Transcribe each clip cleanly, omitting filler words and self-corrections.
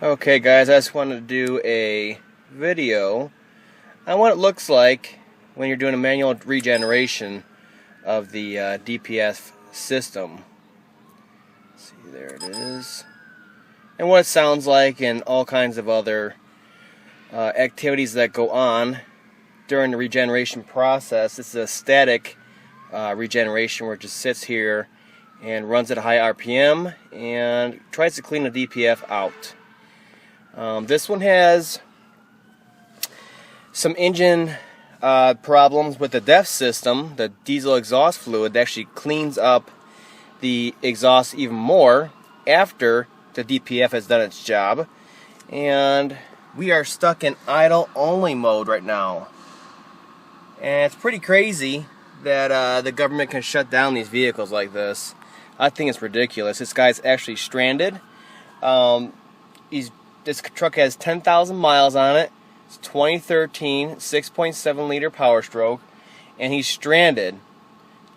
Okay guys, I just wanted to do a video on what it looks like when you're doing a manual regeneration of the DPF system. See, there it is. And what it sounds like and all kinds of other activities that go on during the regeneration process. This is a static regeneration where it just sits here and runs at a high RPM and tries to clean the DPF out. This one has some engine problems with the DEF system. The diesel exhaust fluid that actually cleans up the exhaust even more after the DPF has done its job. And we are stuck in idle only mode right now. And it's pretty crazy that the government can shut down these vehicles like this. I think it's ridiculous. This guy's actually stranded. This truck has 10,000 miles on it. It's 2013 6.7 liter Powerstroke, and he's stranded.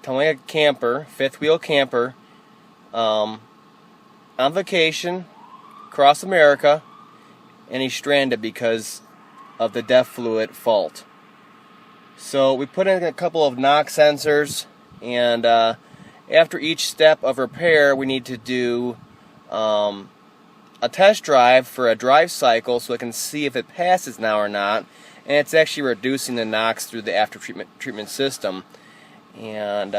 Totally a camper, fifth wheel camper, on vacation across America, and he's stranded because of the DEF fluid fault. So we put in a couple of knock sensors, and after each step of repair, we need to do a test drive for a drive cycle so it can see if it passes now or not. And it's actually reducing the knocks through the after treatment system. And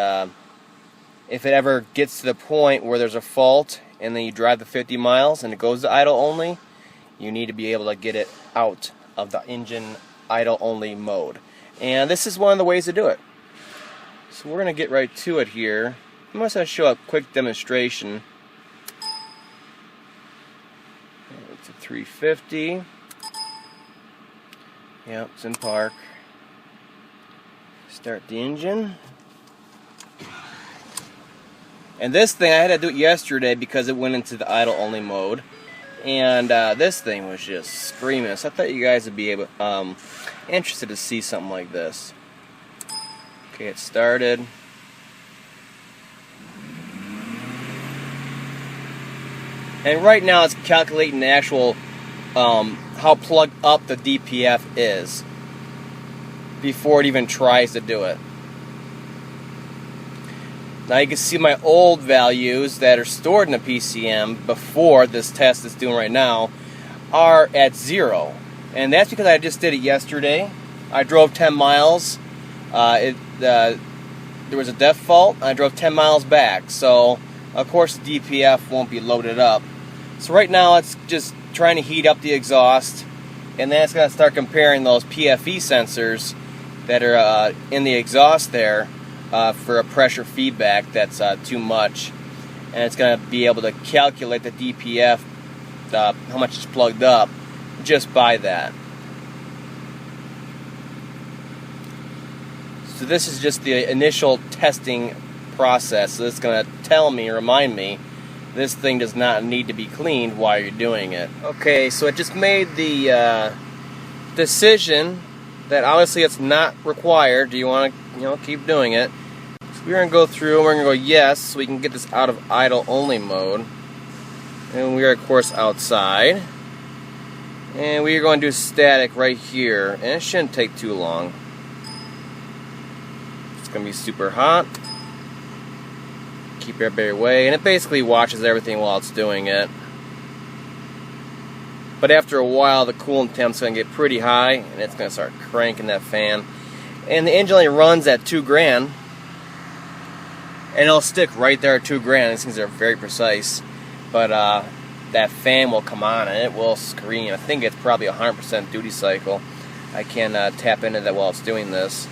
if it ever gets to the point where there's a fault and then you drive the 50 miles and it goes to idle only, you need to be able to get it out of the engine idle only mode. And this is one of the ways to do it. So we're going to get right to it here. I'm just going to show a quick demonstration. It's a 350. Yep, it's in park. Start the engine. And this thing, I had to do it yesterday because it went into the idle only mode. And this thing was just screaming. So I thought you guys would be interested to see something like this. Okay, it started. And right now it's calculating the actual how plugged up the DPF is before it even tries to do it. Now you can see my old values that are stored in the PCM before this test is doing right now are at 0. And that's because I just did it yesterday. I drove 10 miles. There was a DEF fault. I drove 10 miles back. So of course the DPF won't be loaded up. So right now it's just trying to heat up the exhaust, and then it's going to start comparing those PFE sensors that are in the exhaust there for a pressure feedback that's too much, and it's going to be able to calculate the DPF, how much is plugged up, just by that. So this is just the initial testing process. So it's going to tell me, remind me, this thing does not need to be cleaned while you're doing it. Okay, so it just made the decision that obviously it's not required. Do you want to, keep doing it? So we're going to go through and we're going to go yes, so we can get this out of idle only mode. And we are of course outside. And we are going to do static right here, and it shouldn't take too long. It's going to be super hot. Keep everybody away, and it basically watches everything while it's doing it. But after a while, the coolant temp's going to get pretty high, and it's going to start cranking that fan. And the engine only runs at 2 grand, and it'll stick right there at 2 grand. These things are very precise, but that fan will come on and it will scream. I think it's probably 100% duty cycle. I can tap into that while it's doing this,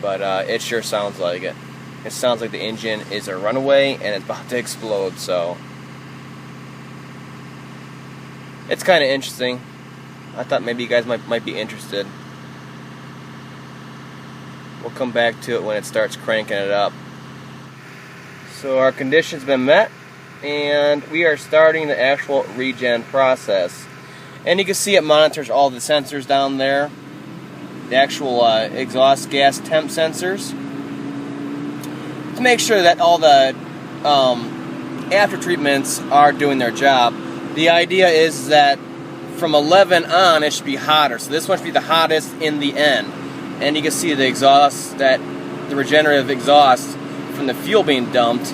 but it sure sounds like it. It sounds like the engine is a runaway and it's about to explode, so it's kind of interesting. I thought maybe you guys might be interested. We'll come back to it when it starts cranking it up. So our condition's been met, and we are starting the actual regen process. And you can see it monitors all the sensors down there, the actual exhaust gas temp sensors, to make sure that all the after treatments are doing their job. The idea is that from 11 on, it should be hotter. So this one should be the hottest in the end. And you can see the exhaust, that the regenerative exhaust from the fuel being dumped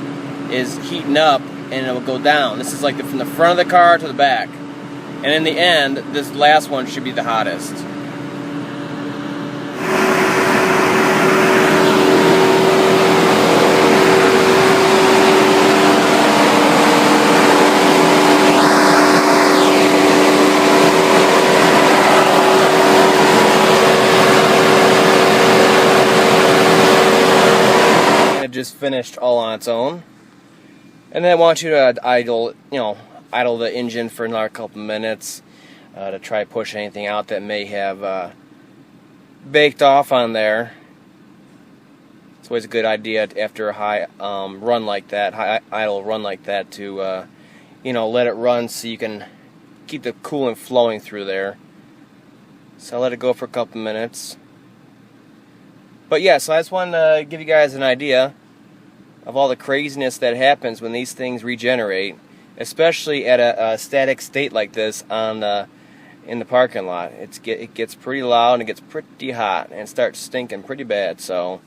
is heating up, and it will go down. This is like from the front of the car to the back. And in the end, this last one should be the hottest. Just finished all on its own, and then I want you to idle the engine for another couple minutes to try push anything out that may have baked off on there. It's always a good idea after a high run like that, high idle run like that, to let it run so you can keep the coolant flowing through there. So I let it go for a couple minutes. But yeah, so I just wanted to give you guys an idea of all the craziness that happens when these things regenerate, especially at a static state like this in the parking lot. It gets pretty loud and it gets pretty hot and it starts stinking pretty bad. So